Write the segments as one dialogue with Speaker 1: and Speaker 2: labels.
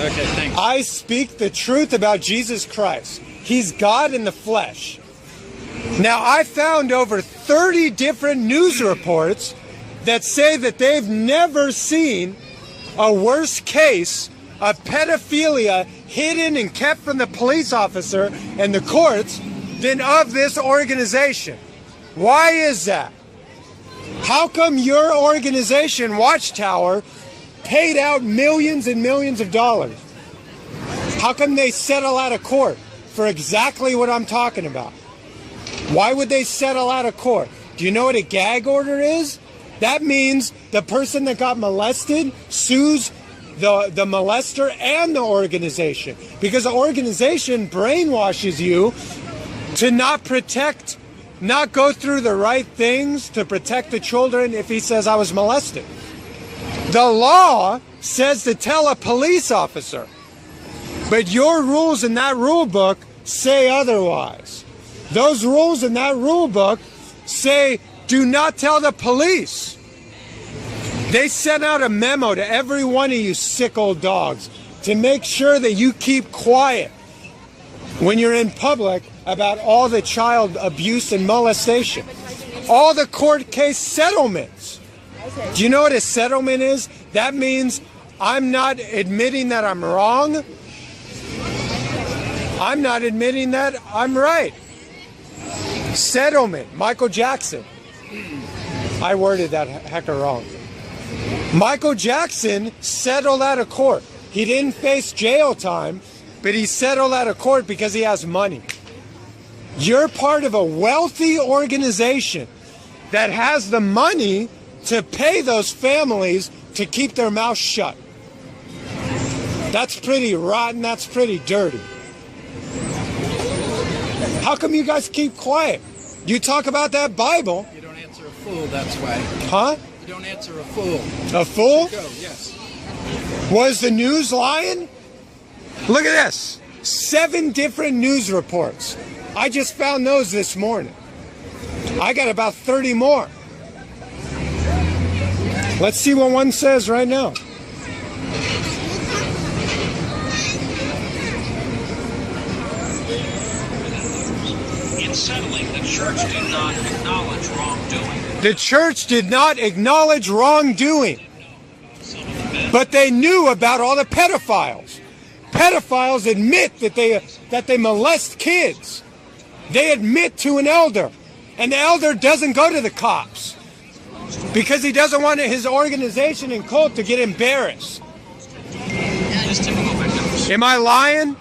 Speaker 1: Okay, thanks.
Speaker 2: I speak the truth about Jesus Christ. He's God in the flesh. Now, I found over 30 different news reports that say that they've never seen a worse case of pedophilia hidden and kept from the police officer and the courts than of this organization. Why is that? How come your organization, Watchtower, paid out millions and millions of dollars? How come they settle out of court for exactly what I'm talking about? Why would they settle out of court? Do you know what a gag order is? That means the person that got molested sues the molester and the organization, because the organization brainwashes you to not go through the right things to protect the children if he says I was molested. The law says to tell a police officer, but your rules in that rule book say otherwise. Those rules in that rule book say do not tell the police. They sent out a memo to every one of you sick old dogs to make sure that you keep quiet when you're in public about all the child abuse and molestation. All the court case settlements. Do you know what a settlement is? That means I'm not admitting that I'm wrong. I'm not admitting that I'm right. Settlement. Michael Jackson. I worded that hecker wrong. Michael Jackson settled out of court. He didn't face jail time, but he settled out of court because he has money. You're part of a wealthy organization that has the money to pay those families to keep their mouth shut. That's pretty rotten. That's pretty dirty. How come you guys keep quiet? You talk about that Bible.
Speaker 1: You don't answer a fool, that's why.
Speaker 2: Huh?
Speaker 1: You don't answer a fool.
Speaker 2: A fool?
Speaker 1: Go, yes.
Speaker 2: Was the news lying? Look at this. 7 different news reports. I just found those this morning. I got about 30 more. Let's see what one says right now.
Speaker 3: In settling, the church did not acknowledge wrongdoing.
Speaker 2: The church did not acknowledge wrongdoing. But they knew about all the pedophiles. Pedophiles admit that they molest kids. They admit to an elder. And the elder doesn't go to the cops because he doesn't want his organization and cult to get embarrassed. Am I lying?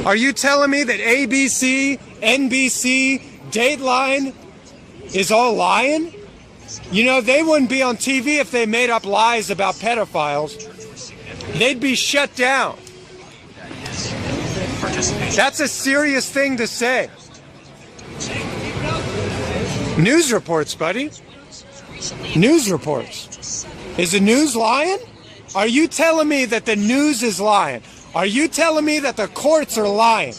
Speaker 2: Are you telling me that ABC, NBC, Dateline is all lying? You know, they wouldn't be on TV if they made up lies about pedophiles. They'd be shut down. That's a serious thing to say. News reports, buddy. News reports. Is the news lying? Are you telling me that the news is lying? Are you telling me that the courts are lying?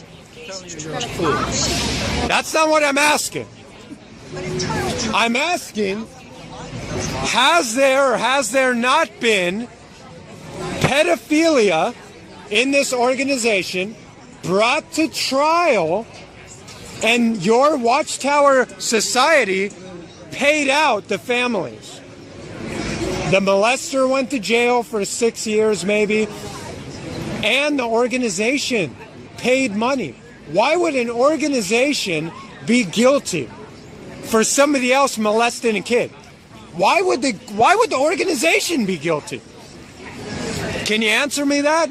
Speaker 2: That's not what I'm asking. I'm asking, has there or has there not been pedophilia in this organization brought to trial and your Watchtower Society paid out the families? The molester went to jail for 6 years maybe, and the organization paid money. Why would an organization be guilty for somebody else molesting a kid? Why would the organization be guilty? Can you answer me that?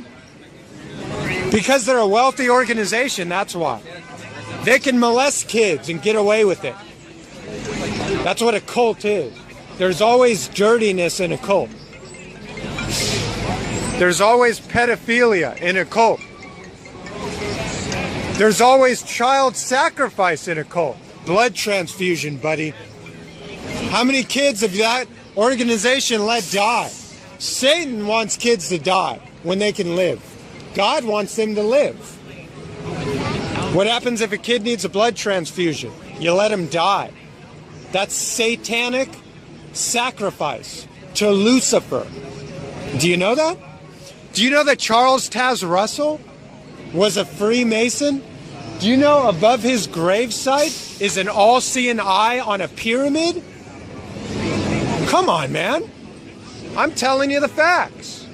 Speaker 2: Because they're a wealthy organization, that's why. They can molest kids and get away with it. That's what a cult is. There's always dirtiness in a cult. There's always pedophilia in a cult. There's always child sacrifice in a cult. Blood transfusion, buddy. How many kids have that organization let die? Satan wants kids to die when they can live. God wants them to live. What happens if a kid needs a blood transfusion? You let him die. That's satanic sacrifice to Lucifer. Do you know that? Do you know that Charles Taz Russell was a Freemason? Do you know above his gravesite is an all-seeing eye on a pyramid? Come on, man. I'm telling you the facts.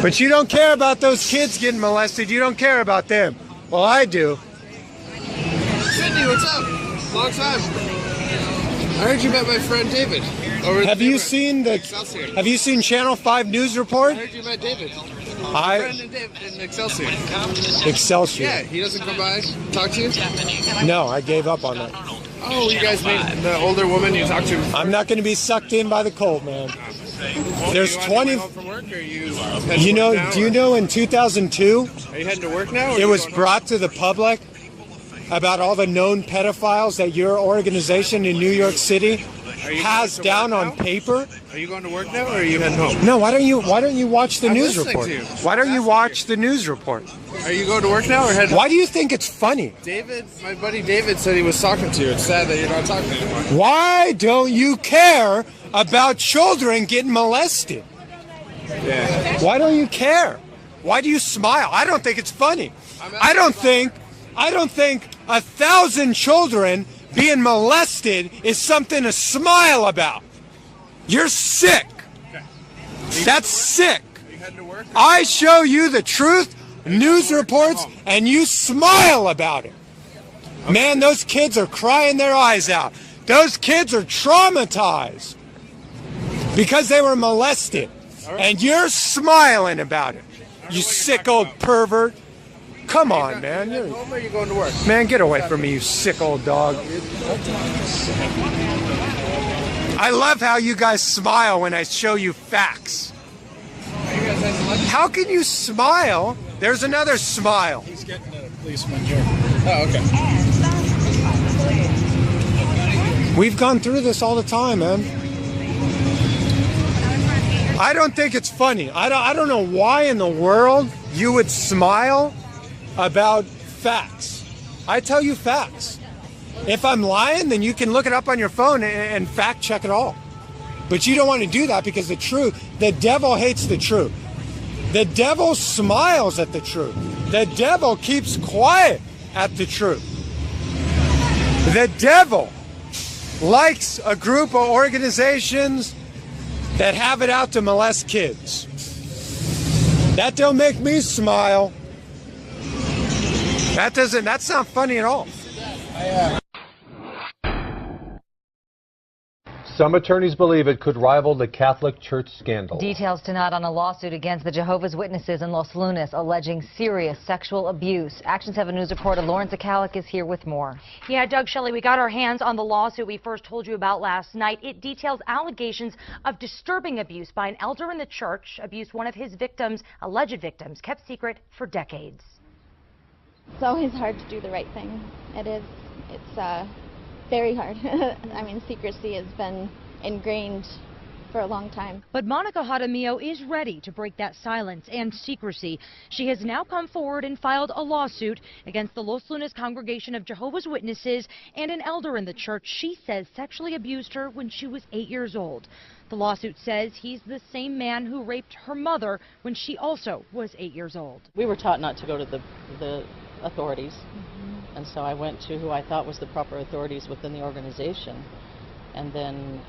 Speaker 2: But you don't care about those kids getting molested. You don't care about them. Well, I do.
Speaker 1: Sydney, what's up? Long time. I heard you met my friend David.
Speaker 2: Have you seen Channel 5 News Report?
Speaker 1: I heard you met David.
Speaker 2: I
Speaker 1: Friend in Excelsior.
Speaker 2: Excelsior.
Speaker 1: Yeah, he doesn't come by, talk to you?
Speaker 2: No, I gave up on that.
Speaker 1: Oh, you guys meet the older woman you talked to?
Speaker 2: I'm not going to be sucked in by the cold, man. There's 20.
Speaker 1: From work, or
Speaker 2: You know? Do you know in 2002?
Speaker 1: Are you heading to work now?
Speaker 2: It was brought to the public about all the known pedophiles that your organization in New York City has down on paper.
Speaker 1: Are you going to work now, or are you heading home?
Speaker 2: No, why don't you watch the
Speaker 1: I'm
Speaker 2: news
Speaker 1: listening
Speaker 2: report?
Speaker 1: to you.
Speaker 2: Why don't you watch the news report?
Speaker 1: Are you going to work now, or heading?
Speaker 2: Why do you think it's funny?
Speaker 1: David, my buddy David said he was talking to you. It's sad that you're not talking anymore.
Speaker 2: Why don't you care about children getting molested?
Speaker 1: Yeah.
Speaker 2: Why don't you care? Why do you smile? I don't think it's funny. I don't think 1,000 children being molested is something to smile about. You're sick. That's sick.
Speaker 1: Are you heading to work?
Speaker 2: I show you the truth, news reports, and you smile about it. Man, those kids are crying their eyes out. Those kids are traumatized because they were molested. And you're smiling about it. You sick old pervert. Come on, man.
Speaker 1: Are you home, or are you going to work?
Speaker 2: Man, get away from me, you sick old dog. I love how you guys smile when I show you facts. How can you smile? There's another smile.
Speaker 1: He's getting a policeman here. Oh, okay.
Speaker 2: We've gone through this all the time, man. I don't think it's funny. I don't know why in the world you would smile about facts. I tell you facts. If I'm lying, then you can look it up on your phone and fact check it all. But you don't want to do that because the devil hates the truth. The devil smiles at the truth. The devil keeps quiet at the truth. The devil likes a group of organizations that have it out to molest kids. That don't make me smile. That's not funny at all. Some attorneys believe it could rival the Catholic Church scandal.
Speaker 4: Details tonight on a lawsuit against the Jehovah's Witnesses in Los Lunas alleging serious sexual abuse. Action 7 News reporter Lauren Zakalik is here with more.
Speaker 5: Yeah, Doug, Shelley, we got our hands on the lawsuit we first told you about last night. It details allegations of disturbing abuse by an elder in the church, abuse one of his victims, alleged victims, kept secret for decades.
Speaker 6: It's always hard to do the right thing. It is. It's very hard. I mean, secrecy has been ingrained for a long time.
Speaker 5: But Monica Jaramillo is ready to break that silence and secrecy. She has now come forward and filed a lawsuit against the Los Lunas Congregation of Jehovah's Witnesses and an elder in the church she says sexually abused her when she was 8 years old. The lawsuit says he's the same man who raped her mother when she also was 8 years old.
Speaker 7: We were taught not to go to the authorities, and so I went to who I thought was the proper authorities within the organization, and then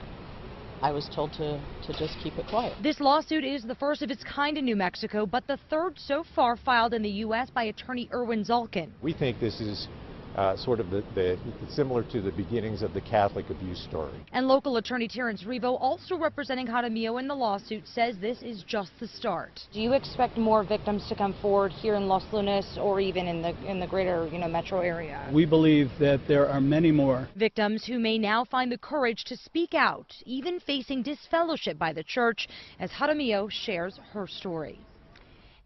Speaker 7: I was told to just keep it quiet.
Speaker 5: This lawsuit is the first of its kind in New Mexico, but the third so far filed in the U.S. by attorney Erwin Zalkin.
Speaker 8: We think this is sort of similar to the beginnings of the Catholic abuse story.
Speaker 5: And local attorney Terrence Revo, also representing Jaramillo in the lawsuit, says this is just the start. Do you expect more victims to come forward here in Los Lunas or even in the greater, metro area?
Speaker 9: We believe that there are many more
Speaker 5: victims who may now find the courage to speak out, even facing disfellowship by the church, as Jaramillo shares her story.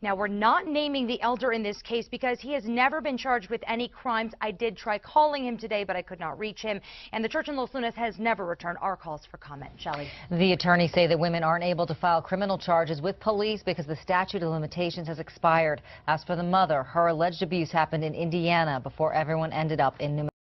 Speaker 5: Now, we're not naming the elder in this case because he has never been charged with any crimes. I did try calling him today, but I could not reach him. And the church in Los Lunas has never returned our calls for comment. Shelley.
Speaker 4: The attorneys say that women aren't able to file criminal charges with police because the statute of limitations has expired. As for the mother, her alleged abuse happened in Indiana before everyone ended up in New Mexico.